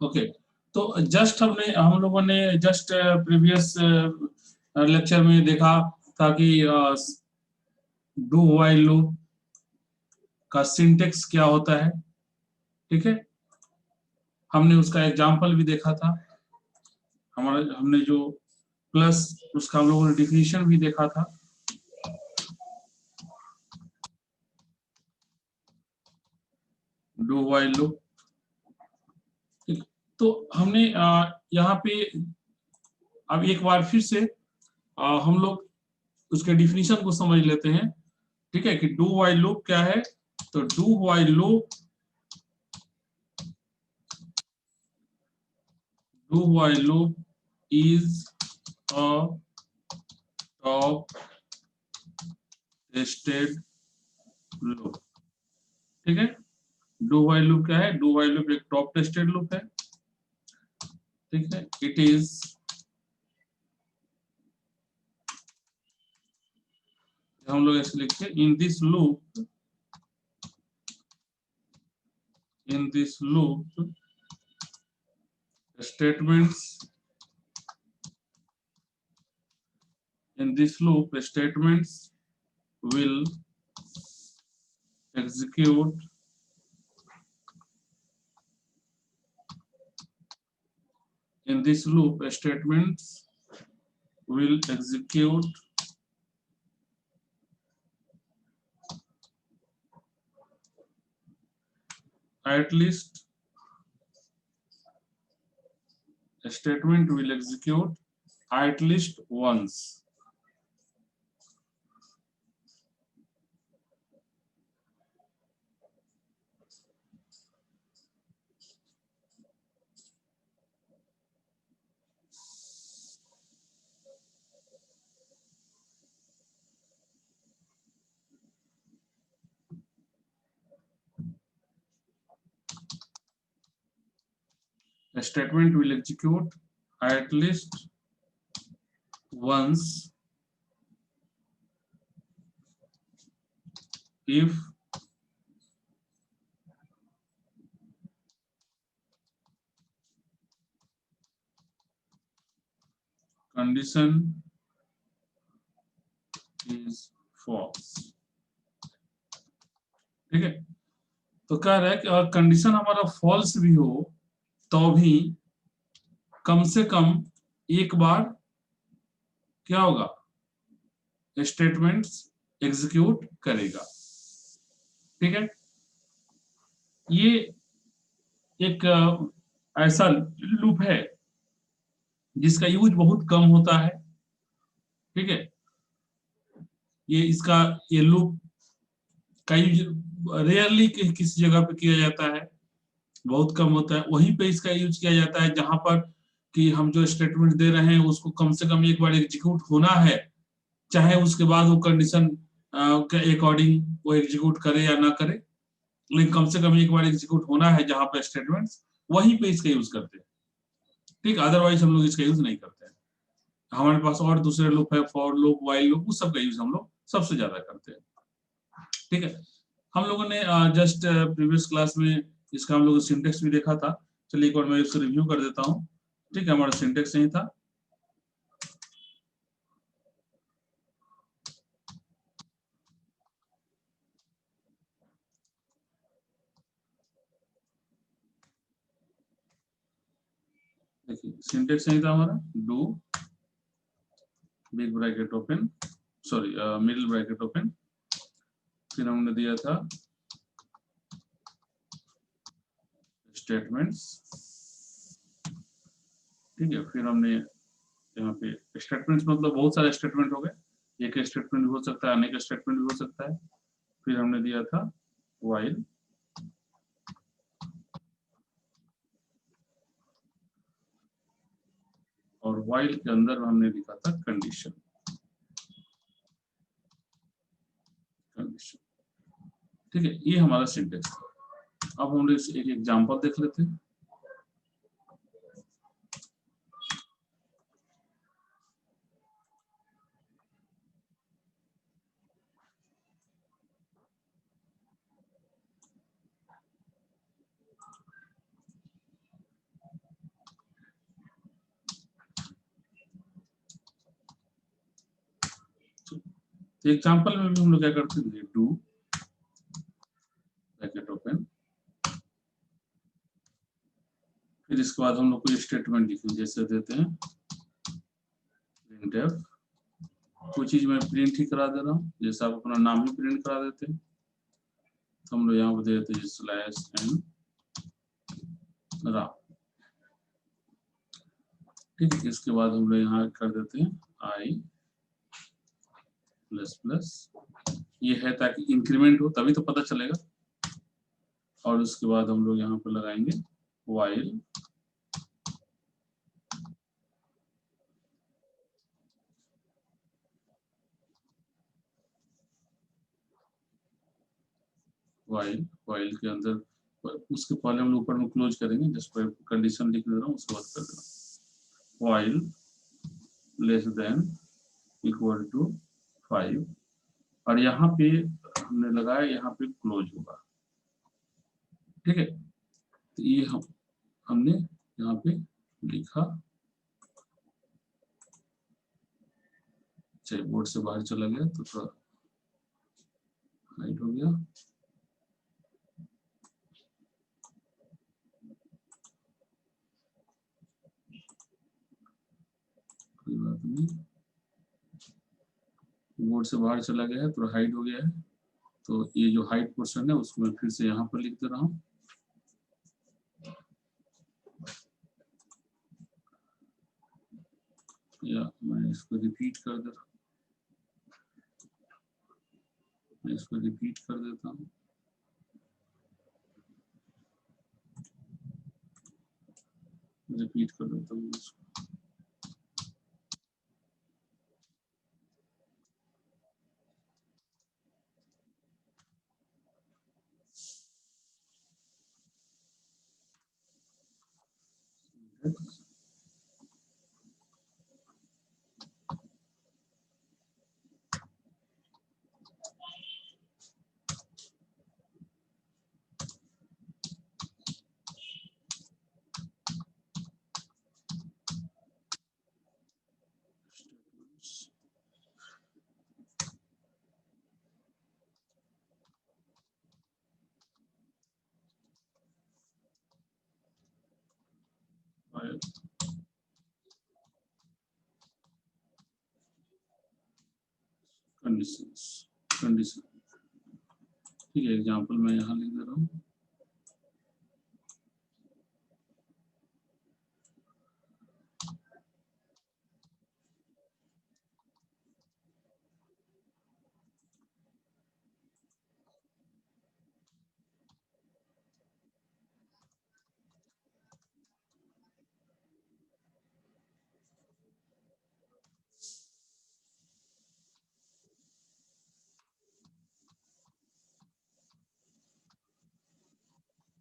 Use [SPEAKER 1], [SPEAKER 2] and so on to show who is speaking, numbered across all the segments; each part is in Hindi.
[SPEAKER 1] ओके, तो जस्ट हम लोगों ने जस्ट प्रीवियस लेक्चर में देखा था कि डू व्हाइल लूप का सिंटेक्स क्या होता है। ठीक है, हमने उसका एग्जांपल भी देखा था। हमने जो प्लस उसका हम लोगों ने डिफिनीशन भी देखा था। डू व्हाइल लूप, तो हमने यहाँ पे अब एक बार फिर से हम लोग उसके डिफिनीशन को समझ लेते हैं। ठीक है, कि डू व्हाइल लूप क्या है। तो do while loop is a top tested loop. ठीक है, डू व्हाइल लूप क्या है? डू व्हाइल लूप एक टॉप टेस्टेड लूप है। ठीक है, इट इज हम लोग ऐसे लिखते हैं, in this loop statements will execute in this loop statements will execute at least a statement will execute at least once. A statement will execute at least once if condition is false. ठीक है, तो कह रहा है कि अगर कंडीशन हमारा फॉल्स भी हो तो भी कम से कम एक बार क्या होगा, स्टेटमेंट्स एग्जीक्यूट करेगा। ठीक है, ये एक ऐसा लूप है जिसका यूज बहुत कम होता है। ठीक है, ये लूप का यूज रेयरली किसी जगह पे किया जाता है, बहुत कम होता है। वहीं पे इसका यूज किया जाता है जहां पर कि हम जो स्टेटमेंट दे रहे हैं उसको कम से कम एक बार एग्जीक्यूट होना है, चाहे उसके बाद वो कंडीशन के अकॉर्डिंग वो एग्जीक्यूट करे या ना करे, लेकिन कम से कम एक बार एग्जीक्यूट होना है जहां पर स्टेटमेंट्स, वहीं पे इसका यूज करते हैं। ठीक, अदरवाइज हम लोग इसका यूज नहीं करते हैं। हमारे पास और दूसरे लूप है, फॉर लूप, व्हाइल लूप, उस सब का यूज हम लोग सबसे ज्यादा करते हैं। ठीक है, हम लोगों ने जस्ट प्रीवियस क्लास में इसका हम लोग सिंटेक्स भी देखा था। चलिए एक बार मैं इसको रिव्यू कर देता हूँ। ठीक है, हमारा सिंटेक्स यही था। देखिए सिंटेक्स यही था हमारा, do big bracket open, sorry middle bracket open, फिर हमने दिया था स्टेटमेंट्स। ठीक है, फिर हमने यहाँ पे स्टेटमेंट्स मतलब बहुत सारे स्टेटमेंट हो गए, एक स्टेटमेंट भी हो सकता है, अनेक स्टेटमेंट भी हो सकता है। फिर हमने दिया था व्हाइल, और व्हाइल के अंदर हमने लिखा था कंडीशन। ठीक है, ये हमारा सिंटेक्स था। अब हम लोग एक एग्जांपल देख लेते हैं। तो एग्जाम्पल में भी हम लोग क्या करते हैं, डू ब्रैकेट ओपन, फिर इसके बाद हम लोग कोई स्टेटमेंट लिखेंगे, जैसे देते हैं प्रिंटफ, कोई चीज मैं प्रिंट ही करा दे रहा हूँ, जैसे आप अपना नाम ही प्रिंट करा देते हैं, तो हम लोग यहाँ पर दे देते हैं स्लैश एन राम, ठीक है। इसके बाद हम लोग यहाँ कर देते हैं आई प्लस प्लस, ये है ताकि इंक्रीमेंट हो तभी तो पता चलेगा, और उसके बाद हम लोग यहाँ पर लगाएंगे वाइल वाइल के अंदर, उसके पहले हम ऊपर में क्लोज करेंगे, जस्ट कंडीशन लिख दे रहा हूँ, उसके बाद कर दे रहा हूँ while less than equal to 5, और यहाँ पे हमने लगाया, यहाँ पे क्लोज होगा, ठीक है। तो ये हमने यहाँ पे लिखा, चलिए बोर्ड से बाहर चला गया तो थोड़ा हाइड हो गया, कोई बात नहीं, बोर्ड से बाहर चला गया है, थोड़ा हाइड हो गया है, तो ये जो हाइट पोर्शन है उसको मैं फिर से यहाँ पर लिख दे रहा हूँ, या मैं इसको रिपीट कर दे रहा हूँ, मैं इसको रिपीट कर देता हूँ, रिपीट कर देता हूँ इसको, कंडीशन, ठीक है। एग्जाम्पल मैं यहाँ लिख दे रहा हूँ,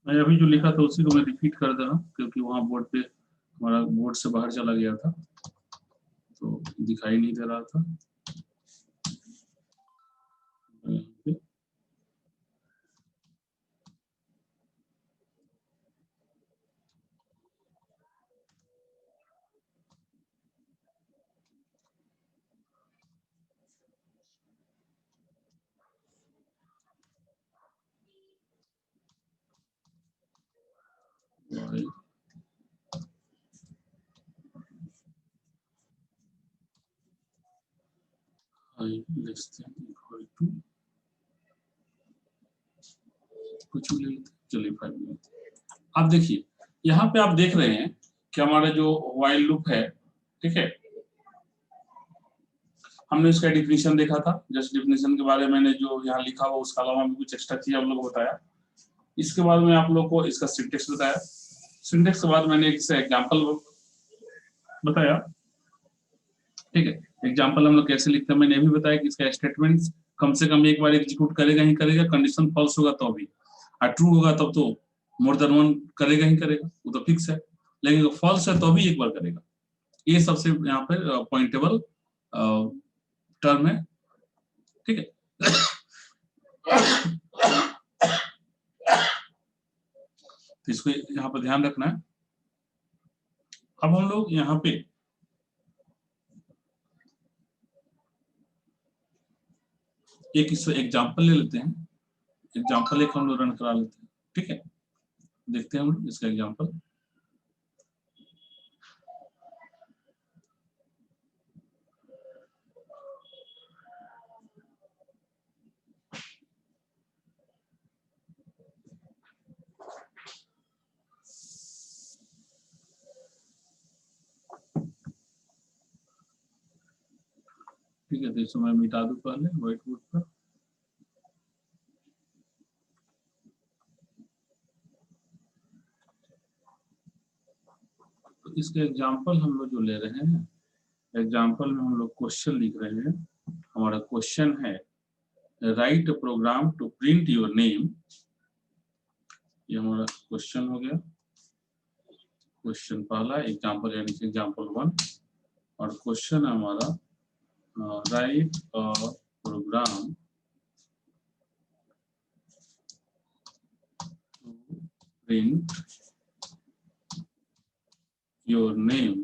[SPEAKER 1] मैं अभी जो लिखा था उसी को मैं रिपीट कर दे रहा हूँ, क्योंकि वहाँ बोर्ड पे हमारा बोर्ड से बाहर चला गया था तो दिखाई नहीं दे रहा था। कुछ भी चलिए 5 मिनट। अब देखिए यहाँ पे आप देख रहे हैं कि हमारा जो व्हाइल लूप है, ठीक है, हमने इसका डिफिनीशन देखा था, जस्ट डिफिनीशन के बारे में मैंने जो यहाँ लिखा हुआ उसके अलावा भी कुछ एक्स्ट्रा चीज आप लोगों को बताया। इसके बाद में आप लोग को इसका सिंटेक्स बताया, सिंटेक्स के बाद मैंने एक एग्जांपल बताया, ठीक है। एग्जांपल हम लोग कैसे लिखते हैं मैंने भी बताया कि इसका स्टेटमेंट कम से कम एक बार एग्जीक्यूट करेगा ही करेगा, कंडीशन फॉल्स होगा तो भी, और ट्रू होगा तब तो मोर देन वन करेगा ही करेगा, वो तो फिक्स है, लेकिन फॉल्स है तो भी एक बार करेगा। ये सबसे यहाँ पर पॉइंटेबल टर्म है, ठीक है। तो इसको यहाँ पर ध्यान रखना है। अब हम लोग यहाँ पे एक इस एग्जाम्पल ले लेते हैं, एग्जाम्पल एक हम लोग रन करा लेते हैं, ठीक है। देखते हैं हम लोग इसका एग्जाम्पल। ठीक है, तो इसको मैं मिटा दूं पहले व्हाइट बोर्ड पर। तो इसके एग्जाम्पल हम लोग जो ले रहे हैं, एग्जाम्पल में हम लोग क्वेश्चन लिख रहे हैं। हमारा क्वेश्चन है write a program to print your name. ये हमारा क्वेश्चन हो गया, क्वेश्चन पहला एग्जाम्पल यानी कि एग्जाम्पल 1। और क्वेश्चन है हमारा write a program to print your name.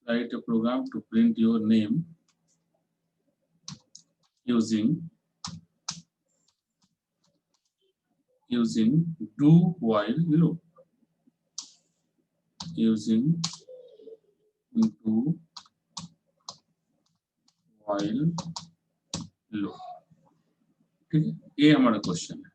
[SPEAKER 1] Write a program to print your name using do while loop. Using do while loop। ठीक है, ये हमारा क्वेश्चन है।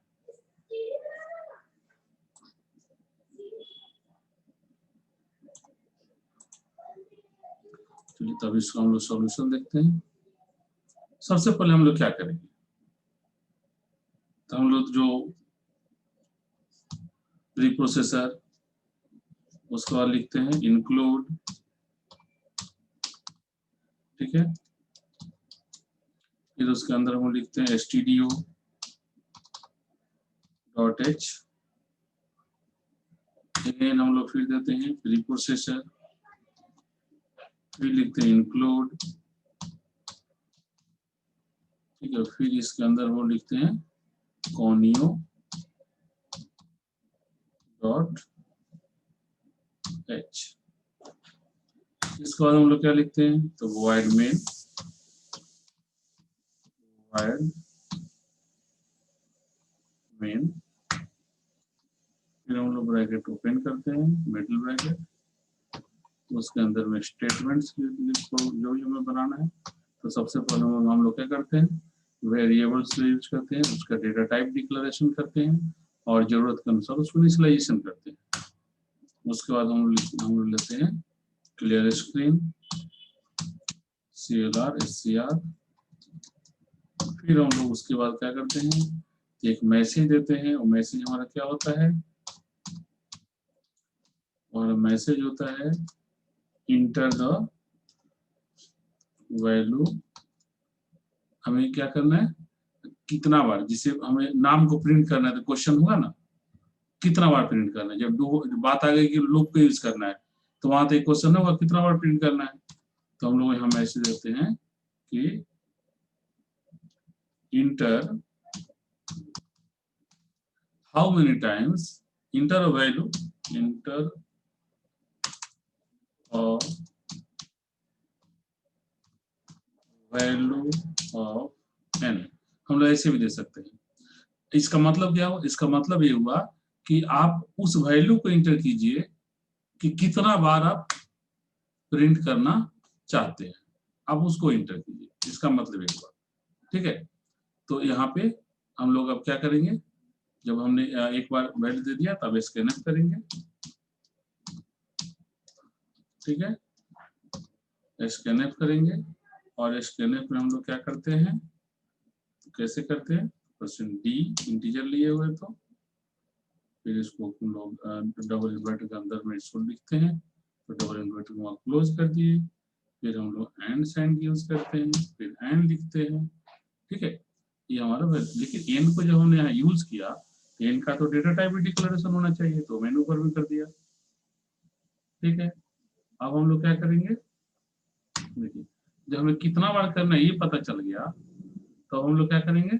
[SPEAKER 1] चलिए तब इसको हम लोग सॉल्यूशन देखते हैं। सबसे पहले हम लोग क्या करेंगे, तो हम लोग जो प्रीप्रोसेसर उसके बाद लिखते हैं इंक्लूड, ठीक है। फिर उसके अंदर हम लिखते हैं stdio.h। अगेन हम लोग फिर देते हैं प्रीप्रोसेसर, फिर लिखते हैं इंक्लूड, ठीक है। फिर इसके अंदर वो लिखते हैं conio डॉट h। इसके बाद हम लोग क्या लिखते हैं, तो void main, void main। फिर हम लोग ब्रैकेट ओपन करते हैं, मिडिल ब्रैकेट, तो उसके अंदर में स्टेटमेंट्स जो हमें बनाना है। तो सबसे पहले हम लोग क्या करते हैं, वेरिएबल्स यूज करते हैं, उसका डेटा टाइप डिक्लेरेशन करते हैं और जरूरत के अनुसार उसको इनिशियलाइजेशन करते हैं। उसके बाद हम लोग लेते हैं क्लियर स्क्रीन, CLR SCR। फिर हम लोग उसके बाद क्या करते हैं, एक मैसेज देते हैं। और मैसेज हमारा क्या होता है, और मैसेज होता है इंटर द वैल्यू। हमें क्या करना है, कितना बार, जिसे हमें नाम को प्रिंट करना है, तो क्वेश्चन हुआ ना, कितना बार प्रिंट करना है। जब बात आ गई कि लूप को यूज करना है, तो वहां तो एक क्वेश्चन होगा कितना बार प्रिंट करना है। तो हम लोग यहाँ मैसेज देते हैं कि inter how many times, inter value, inter value of n। हम लोग ऐसे भी दे सकते हैं। इसका मतलब क्या हुआ, इसका मतलब ये हुआ कि आप उस वैल्यू को इंटर कीजिए कि कितना बार आप प्रिंट करना चाहते हैं, आप उसको इंटर कीजिए, इसका मतलब ये हुआ, ठीक है। तो यहाँ पे हम लोग अब क्या करेंगे, जब हमने एक बार वैल्यू दे दिया तब स्कैनफ करेंगे, ठीक है। स्कैनफ करेंगे और स्कैनफ में हम लोग क्या करते हैं, तो कैसे करते हैं, %d इंटीजर लिए हुए, तो फिर इसको हम लोग डबल इन्वर्टर के अंदर में इसको लिखते हैं, तो डबल इन्वर्टर को क्लोज कर दिए। फिर हम लोग एंड साइन यूज करते हैं, फिर एंड लिखते हैं, ठीक है। ये हमारा, लेकिन एन को जब हमने यहाँ यूज किया, एन का तो डेटा टाइप भी डिक्लेरेशन होना चाहिए, तो मैंने ऊपर भी कर दिया, ठीक है। अब हम लोग क्या करेंगे, देखिए जब हमें कितना बार करना है ये पता चल गया, तो हम लोग क्या करेंगे,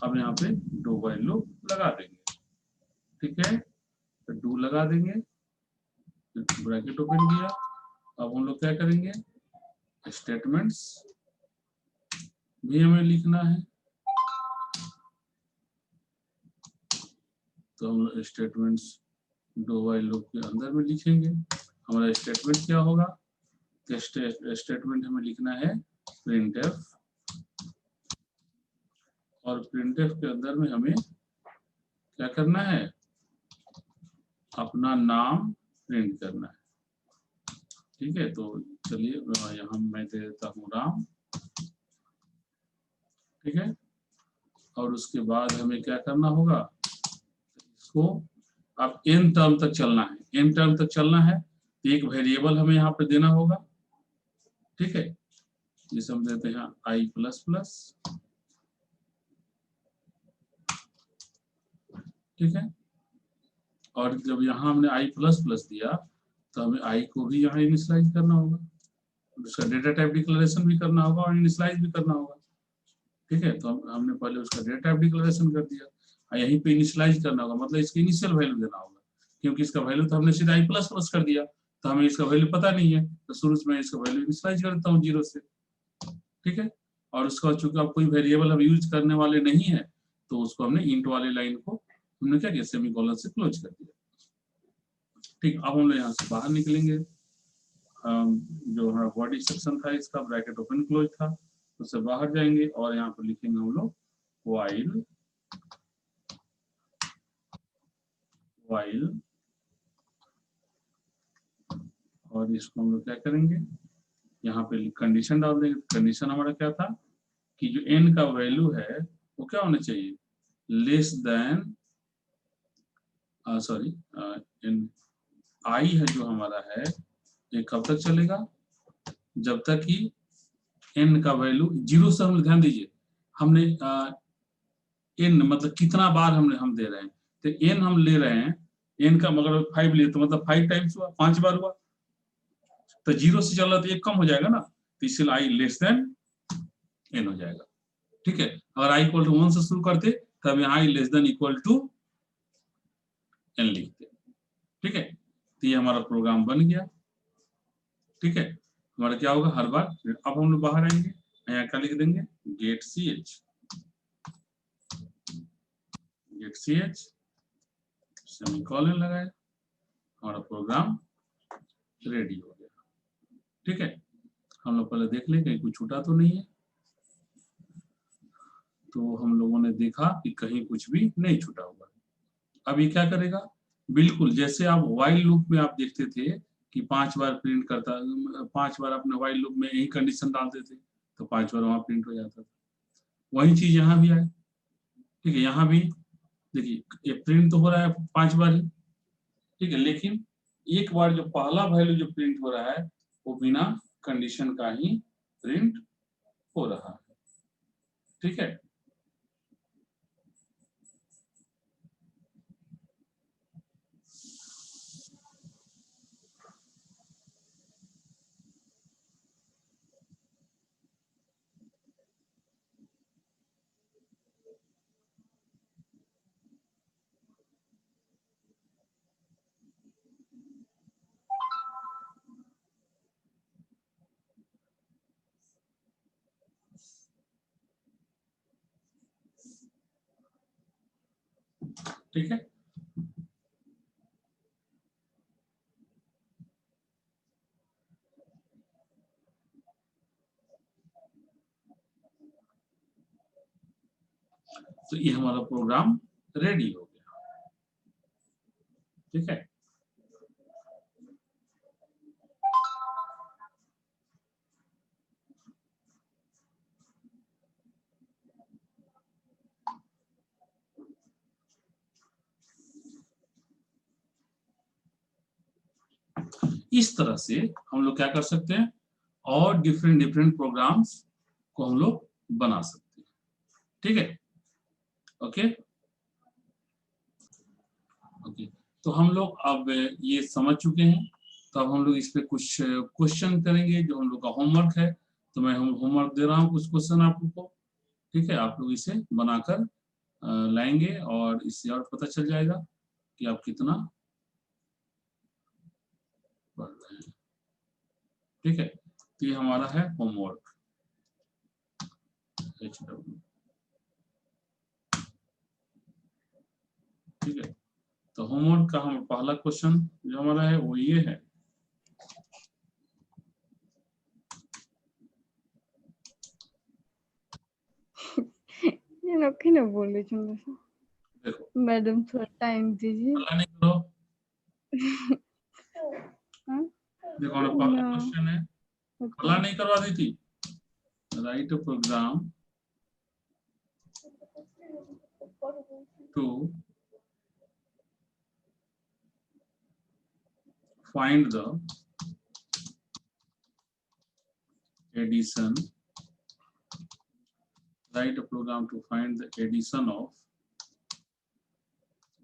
[SPEAKER 1] अब यहाँ पे डू व्हाइल लूप लगा देंगे, ठीक है। तो डू लगा देंगे, ब्रैकेट ओपन किया। अब हम लोग क्या करेंगे, स्टेटमेंट्स भी हमें लिखना है। तो हम स्टेटमेंट्स डू व्हाइल लूप के अंदर में लिखेंगे। हमारा स्टेटमेंट क्या होगा? स्टेटमेंट हमें लिखना है प्रिंटफ, और प्रिंटफ के अंदर में हमें क्या करना है? अपना नाम प्रिंट करना है। ठीक है, तो चलिए यहाँ मैं दे देता हूँ राम। ठीक है, और उसके बाद हमें क्या करना होगा? इसको अब n टर्म तक चलना है। n टर्म तक चलना है तो एक वेरिएबल हमें यहाँ पे देना होगा। ठीक है, जिसे हम देते हैं i प्लस प्लस। ठीक है, और जब यहाँ हमने i प्लस प्लस दिया तो हमें i को भी यहाँ इनिशियलाइज करना होगा, उसका डेटा टाइप डिक्लेरेशन भी करना होगा और इनिशियलाइज भी करना होगा। ठीक है, तो हमने पहले उसका डेटा टाइप डिक्लेरेशन कर दिया और यहीं पे इनिशियलाइज करना होगा, मतलब इसकी इनिशियल वैल्यू देना होगा, क्योंकि इसका वैल्यू तो हमने सीधा i प्लस प्लस कर दिया, तो हमें इसका वैल्यू पता नहीं है, तो शुरू में इसका वैल्यू इनिशियलाइज करता हूँ 0 से। ठीक है, और उसका चूंकि अब कोई वेरिएबल हम यूज करने वाले नहीं है, तो उसको हमने इंट वाली लाइन को हमने क्या किया? सेमीकोलन से क्लोज कर दिया। ठीक, अब हम लोग यहाँ से बाहर निकलेंगे। जो हमारा बॉडी सेक्शन था इसका ब्रैकेट ओपन क्लोज था, उससे बाहर जाएंगे और यहाँ पर लिखेंगे हम लोग while और इसको हम लोग क्या करेंगे? यहाँ पे कंडीशन डाल देंगे। कंडीशन हमारा क्या था कि जो n का वैल्यू है वो क्या होना चाहिए? लेस देन सॉरी i है जो हमारा है, ये कब तक चलेगा? जब तक कि n का वैल्यू 0 से, हम ध्यान दीजिए हमने n मतलब कितना बार हम दे रहे हैं, तो n हम ले रहे हैं, n का मगर 5 लिए तो मतलब 5 टाइम्स हुआ, 5 बार हुआ, तो 0 से चल रहा तो 1 कम हो जाएगा ना, तो इसलिए i लेस देन n हो जाएगा। ठीक है, अगर i इक्वल टू 1 से शुरू करते तब यहाँ i less than equal to n लिखते। ठीक है, तो ये हमारा प्रोग्राम बन गया। ठीक है, हमारा क्या होगा हर बार? अब हम लोग बाहर आएंगे, यहाँ क्या लिख देंगे? गेट ch सेमीकोलन लगाए, हमारा प्रोग्राम रेडी हो गया। ठीक है, हम लोग पहले देख लें कहीं कुछ छूटा तो नहीं है। तो हम लोगों ने देखा कि कहीं कुछ भी नहीं छूटा हुआ। अब ये क्या करेगा? बिल्कुल जैसे आप व्हाइल लूप में आप देखते थे कि 5 बार प्रिंट करता, 5 बार अपने व्हाइल लूप में यही कंडीशन डालते थे तो 5 बार वहां प्रिंट हो जाता था। वही चीज यहाँ भी आए। ठीक है, यहाँ भी देखिए ये प्रिंट तो हो रहा है 5 बार ही। ठीक है, लेकिन एक बार जो पहला वैल्यू जो प्रिंट हो रहा है वो बिना कंडीशन का ही प्रिंट हो रहा है। ठीक है, ठीक है, तो ये हमारा प्रोग्राम रेडी हो गया। ठीक है, इस तरह से हम लोग क्या कर सकते हैं? और डिफरेंट डिफरेंट प्रोग्राम्स को हम लोग बना सकते हैं। ठीक है, ओके ओके, तो हम लोग अब ये समझ चुके हैं, तो अब हम लोग इस पे कुछ क्वेश्चन करेंगे जो हम लोग का होमवर्क है। तो मैं होमवर्क दे रहा हूँ कुछ क्वेश्चन आप लोग को। ठीक है, आप लोग इसे बनाकर लाएंगे और इससे और पता चल जाएगा कि आप कितना पढ़ रहे हैं। ठीक है, तो ये हमारा है होमवर्क। HW। ठीक है, तो होमवर्क का हम पहला क्वेश्चन जो हमारा है वो ये है,
[SPEAKER 2] ये लोग क्यों ना बोल रहे हैं?
[SPEAKER 1] देखो
[SPEAKER 2] मैडम थोड़ा टाइम दीजिए।
[SPEAKER 1] हल्ला नहीं करो।
[SPEAKER 2] हाँ?
[SPEAKER 1] देखो हमारा पहला
[SPEAKER 2] No.
[SPEAKER 1] क्वेश्चन है, हल्ला नहीं करवा दी थी। Write a program to find the addition, write a program to find the addition of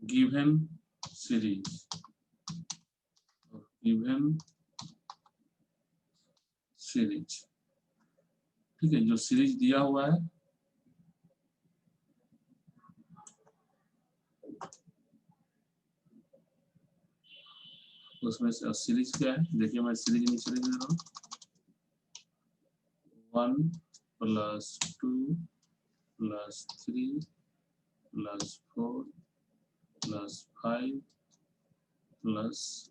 [SPEAKER 1] given series, ठीक है, जो सीरीज दिया हुआ है उसमें से सीरीज क्या है, देखिए मैं सीरीज नीचे लिख दे रहा हूँ, 1 + 2 + 3 + 4 + 5 +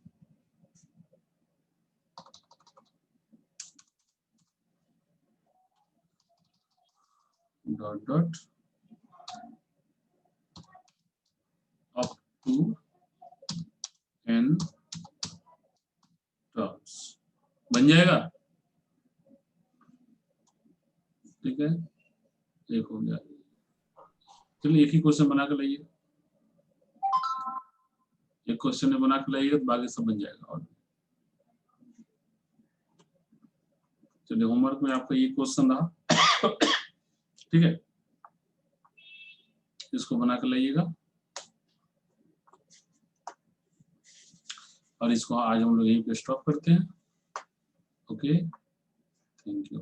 [SPEAKER 1] ... up to n टर्म्स बन जाएगा। ठीक है, एक हो गया। चलिए एक ही क्वेश्चन बना के लाइए, एक क्वेश्चन बना के लाइए तो बाकी सब बन जाएगा। और चलिए होमवर्क में आपका ये क्वेश्चन रहा। ठीक है, इसको बना के लाइएगा और इसको आज हम लोग यहीं पे स्टॉप करते हैं। Okay, thank you.